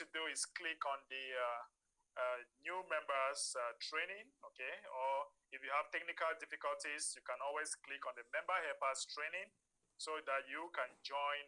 to do is click on the new members training, okay? Or if you have technical difficulties, you can always click on the member helpers training so that you can join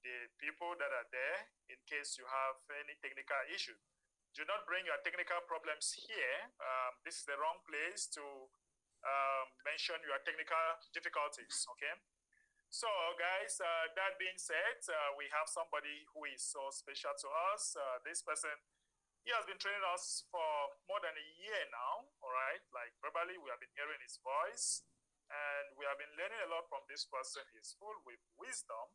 the people that are there in case you have any technical issue. Do not bring your technical problems here. This is the wrong place to mention your technical difficulties, okay? So, guys, that being said, we have somebody who is so special to us. This person, he has been training us for more than a year now, all right? Like, verbally, we have been hearing his voice, and we have been learning a lot from this person. He's full with wisdom.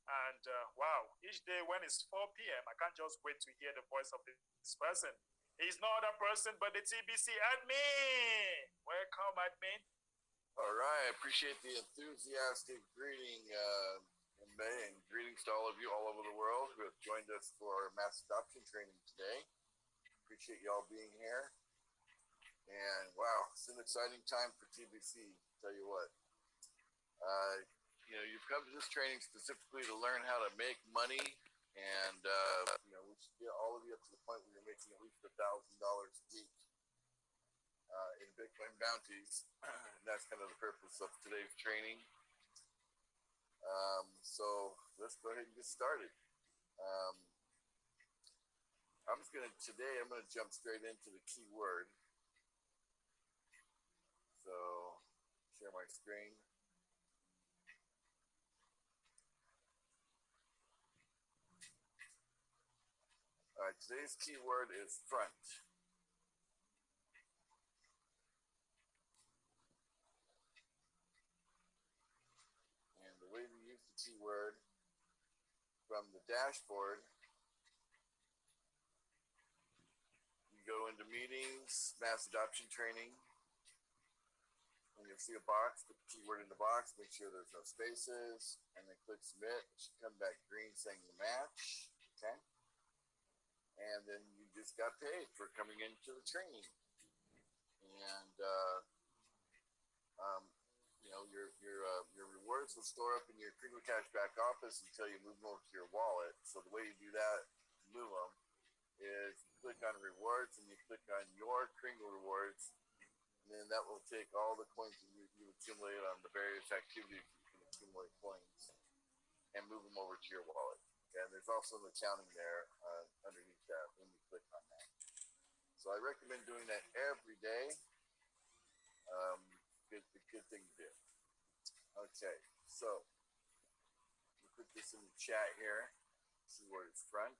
And wow, each day when it's 4 p.m., I can't just wait to hear the voice of this person. He's no other person but the TBC admin. Welcome, admin. All right, I appreciate the enthusiastic greeting, and greetings to all of you all over the world who have joined us for our mass adoption training today. Appreciate y'all being here. And wow, it's an exciting time for TBC, tell you what. You've come to this training specifically to learn how to make money, and we should get all of you up to the point where you're making at least $1,000 a week in Bitcoin bounties. And that's kind of the purpose of today's training. So let's go ahead and get started. I'm gonna jump straight into the keyword. So share my screen. All right, today's keyword is front. And the way we use the keyword from the dashboard, you go into meetings, mass adoption training, and you'll see a box, put the keyword in the box, make sure there's no spaces, and then click submit. It should come back green saying you match, okay? And then you just got paid for coming into the training. And your rewards will store up in your Kringle Cash back office until you move them over to your wallet. So the way you do that, move them, is you click on rewards and you click on your Kringle rewards, and then that will take all the coins you accumulate on the various activities you can accumulate coins and move them over to your wallet. And there's also an accounting there underneath that when you click on that. So I recommend doing that every day. Good thing to do. Okay, so we'll put this in the chat here. Keyword is front.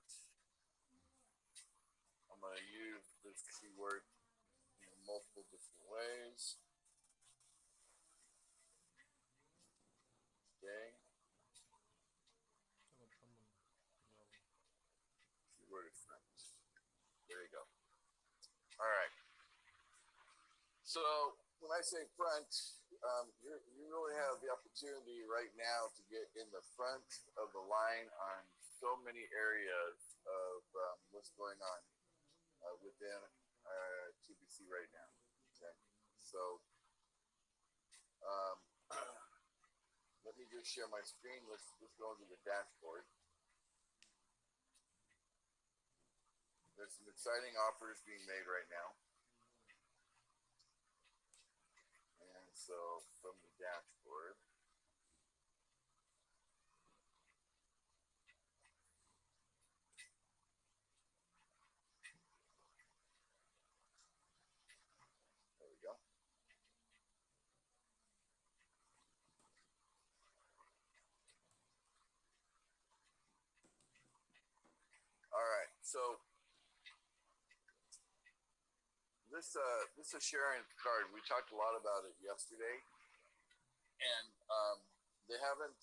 I'm going to use this keyword in multiple different ways. Okay. Keyword is front. There you go. All right. So when I say front, you really have the opportunity right now to get in the front of the line on so many areas of what's going on within TBC right now. Okay, so let me just share my screen. Let's go into the dashboard. There's some exciting offers being made right now. And so from the dashboard, there we go. All right, so this Assurance card, we talked a lot about it yesterday, and they haven't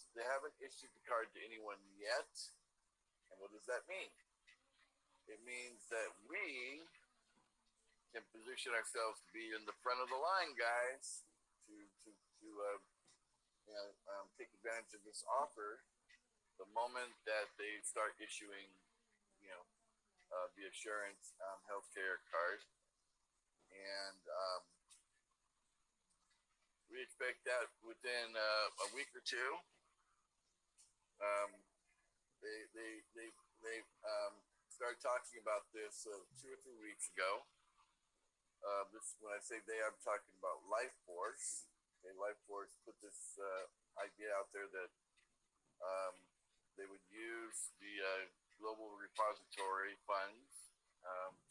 issued the card to anyone yet. And what does that mean? It means that we can position ourselves to be in the front of the line, guys, to take advantage of this offer the moment that they start issuing, the Assurance healthcare card. And we expect that within a week or two. They started talking about this 2 or 3 weeks ago. This when I say they, I'm talking about Life Force. Okay, Life Force put this idea out there that um, they would use the global repository funds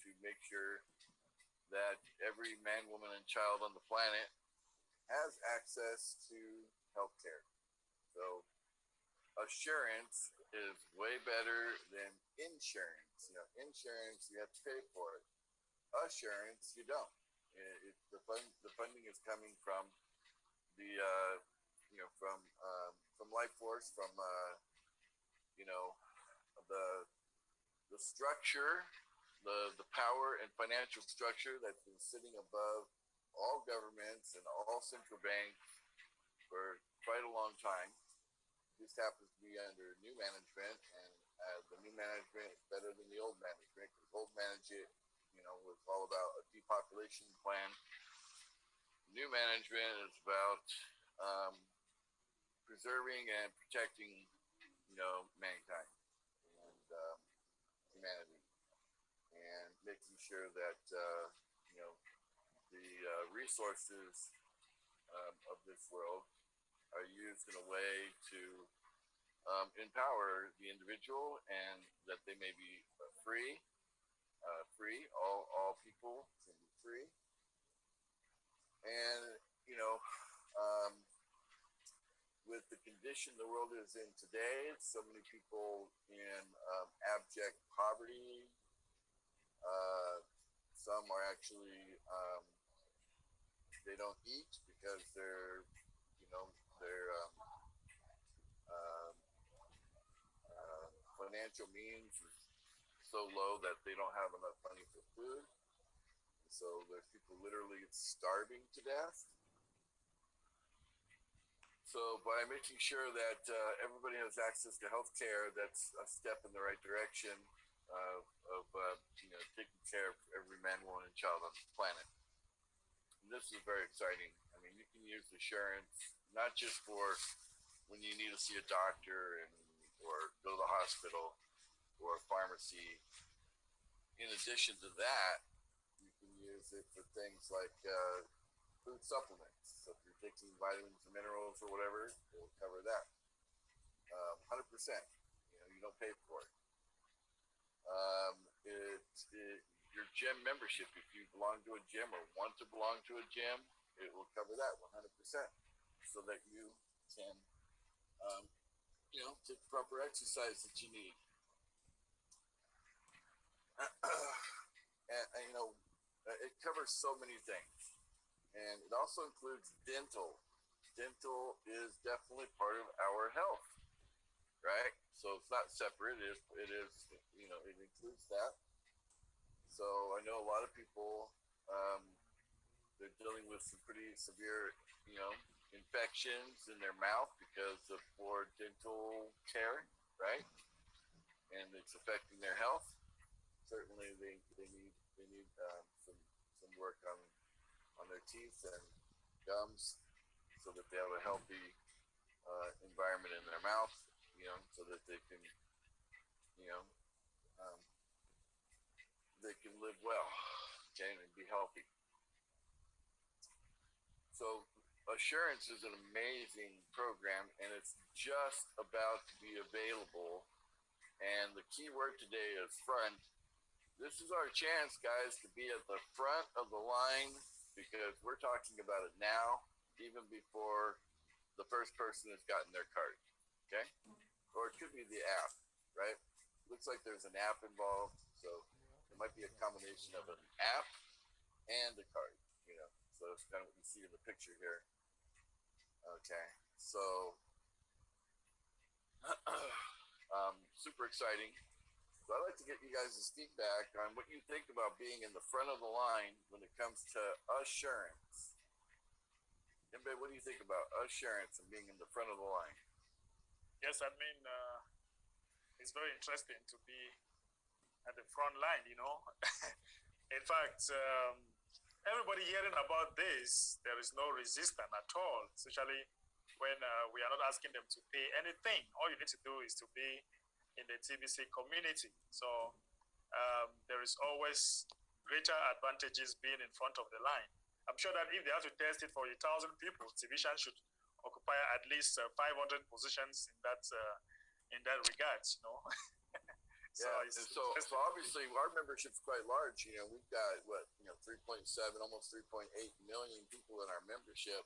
to make sure that every man, woman, and child on the planet has access to healthcare. So assurance is way better than insurance. You know, insurance you have to pay for it. Assurance you don't. The funding is coming from the from Life Force, from you know the the structure, the power and financial structure that's been sitting above all governments and all central banks for quite a long time. This happens to be under new management, and the new management is better than the old management because old management, was all about a depopulation plan. New management is about um, preserving and protecting, mankind and humanity, and making sure that the resources of this world are used in a way to empower the individual, and that they may be free. Free. All people can be free, and you know, um, with the condition the world is in today, so many people in abject poverty. Some are actually they don't eat because their um, financial means is so low that they don't have enough money for food. So there's people literally starving to death. So by making sure that everybody has access to health care, that's a step in the right direction of taking care of every man, woman, and child on this planet. And this is very exciting. I mean, you can use insurance not just for when you need to see a doctor or go to the hospital or a pharmacy. In addition to that, you can use it for things like food supplements. So if you're taking vitamins and minerals or whatever, it will cover that. 100%. You don't pay for it. Your gym membership, if you belong to a gym or want to belong to a gym, it will cover that 100%, so that you can, take the proper exercise that you need. It covers so many things, and it also includes dental. Dental is definitely part of our health, right? So it's not separate. It includes that. So I know a lot of people, they're dealing with some pretty severe, infections in their mouth because of poor dental care, right? And it's affecting their health. Certainly, they need some work on their teeth and gums, so that they have a healthy environment in their mouth, so that they can, um, they can live well, okay, and be healthy. So Assurance is an amazing program, and it's just about to be available. And the key word today is front. This is our chance, guys, to be at the front of the line, because we're talking about it now, even before the first person has gotten their card, okay? Or it could be the app, right? Looks like there's an app involved, so it might be a combination of an app and a card, So it's kind of what you see in the picture here. Okay, so super exciting. So I'd like to get you guys' feedback on what you think about being in the front of the line when it comes to assurance. Anybody, what do you think about assurance and being in the front of the line? Yes, I mean, it's very interesting to be at the front line, In fact, everybody hearing about this, there is no resistance at all, especially when we are not asking them to pay anything. All you need to do is to be in the TBC community. So there is always greater advantages being in front of the line. I'm sure that if they have to test it for 1,000 people, Civitan should occupy at least 500 positions in that regard. So, so obviously our membership's quite large. We've got 3.7, almost 3.8 million people in our membership.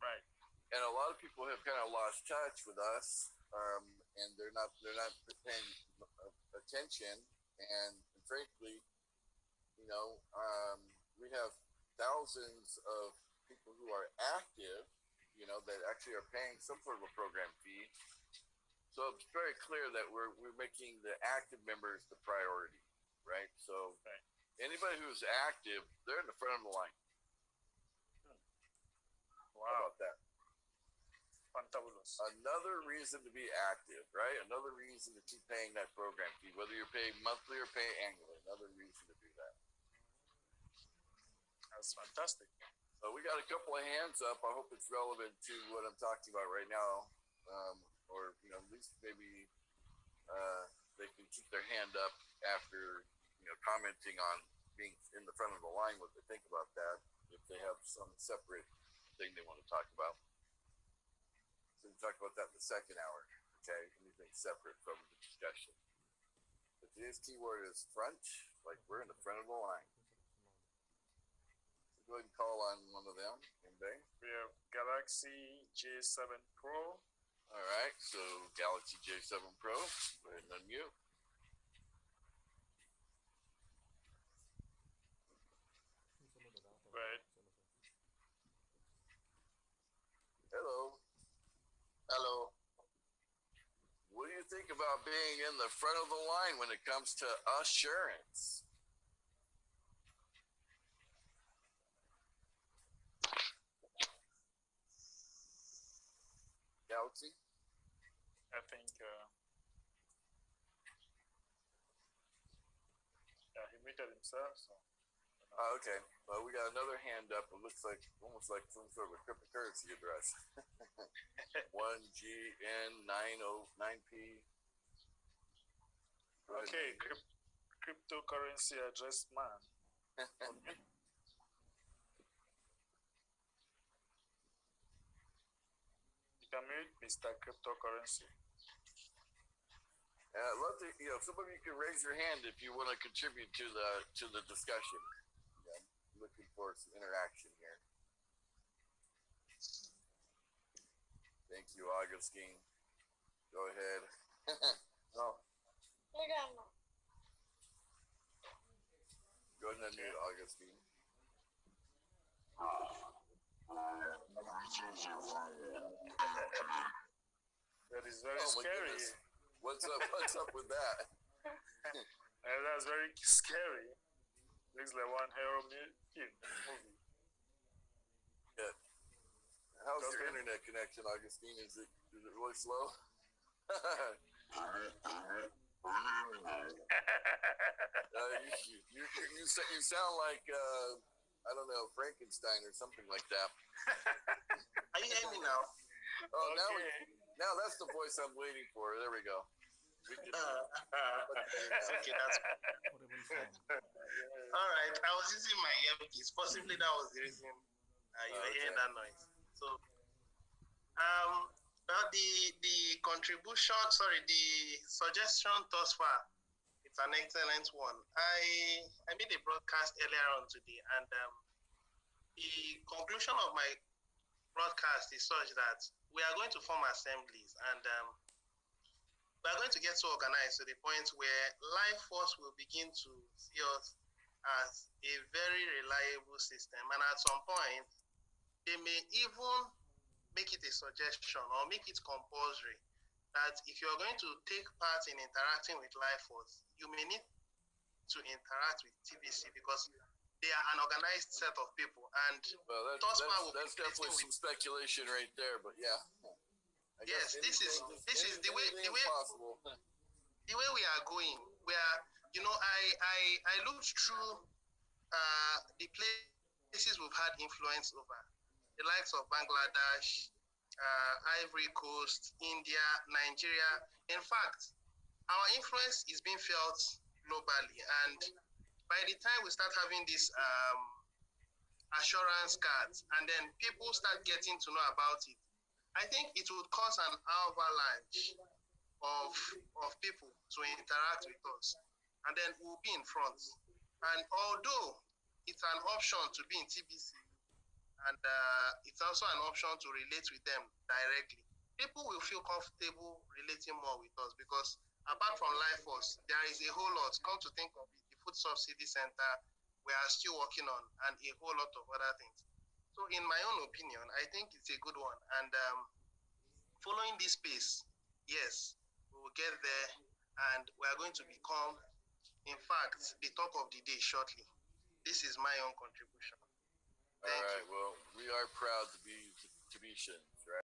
Right. And a lot of people have kind of lost touch with us, and they're not paying attention. And frankly, we have thousands of people who are active, that actually are paying some sort of a program fee. So it's very clear that we're making the active members the priority, right? So anybody who's active, they're in the front of the line. Wow. How about that? Fantabulous. Another reason to be active, right? Another reason to keep paying that program fee, whether you're paying monthly or paying annually. Another reason to do that. That's fantastic. So we got a couple of hands up. I hope it's relevant to what I'm talking about right now. Or at least maybe they can keep their hand up after commenting on being in the front of the line, what they think about that, if they have some separate thing they want to talk about. So we talk about that in the second hour, okay? Anything separate from the discussion. But today's keyword is front, like we're in the front of the line. So go ahead and call on one of them. Anybody? We have Galaxy J7 Pro. All right, so Galaxy J7 Pro, go ahead and unmute. Right. Hello. Hello. What do you think about being in the front of the line when it comes to assurance? Galaxy? I think, he muted himself, so. Okay. Well, we got another hand up. It looks like almost like some sort of a cryptocurrency address. 1GN909P. Okay, cryptocurrency address man. Okay. You can mute Mr. Cryptocurrency. I'd love to, some of you can raise your hand if you want to contribute to the discussion. I'm looking for some interaction here. Thank you, Augustine. Go ahead. No. Go ahead and unmute Augustine. That is very scary. Goodness. What's up with that? That's very scary. Looks like one hero movie. Yeah. How's your internet connection, Augustine? Is it really slow? You sound like I don't know, Frankenstein or something like that. Are you hearing me now? Oh, Okay. now that's the voice I'm waiting for. There we go. Okay, that's all right. I was using my earpiece. Possibly that was the reason you were hearing that noise. So, well, the contribution, the suggestion thus far, it's an excellent one. I made a broadcast earlier on today, and the conclusion of my broadcast is such that we are going to form assemblies, and we are going to get so organized to the point where Life Force will begin to see us as a very reliable system. And at some point, they may even make it a suggestion or make it compulsory that if you are going to take part in interacting with Life Force, you may need to interact with TBC because they are an organized set of people. And well, that's definitely some speculation right there, but yeah. Yes, this is the way possible. The way we are going. We are, I looked through the places we've had influence over, the likes of Bangladesh, Ivory Coast, India, Nigeria. In fact, our influence is being felt globally. And by the time we start having these assurance cards, and then people start getting to know about it, I think it would cause an avalanche of people to interact with us, and then we'll be in front. And although it's an option to be in TBC, and it's also an option to relate with them directly, people will feel comfortable relating more with us because apart from Life Force, there is a whole lot. Come to think of it, the Food Subsidy Center, we are still working on, and a whole lot of other things. So, in my own opinion, I think it's a good one. And following this pace, yes, we will get there, and we are going to become, in fact, the talk of the day shortly. This is my own contribution. All right. Well, we are proud to be Tahitian.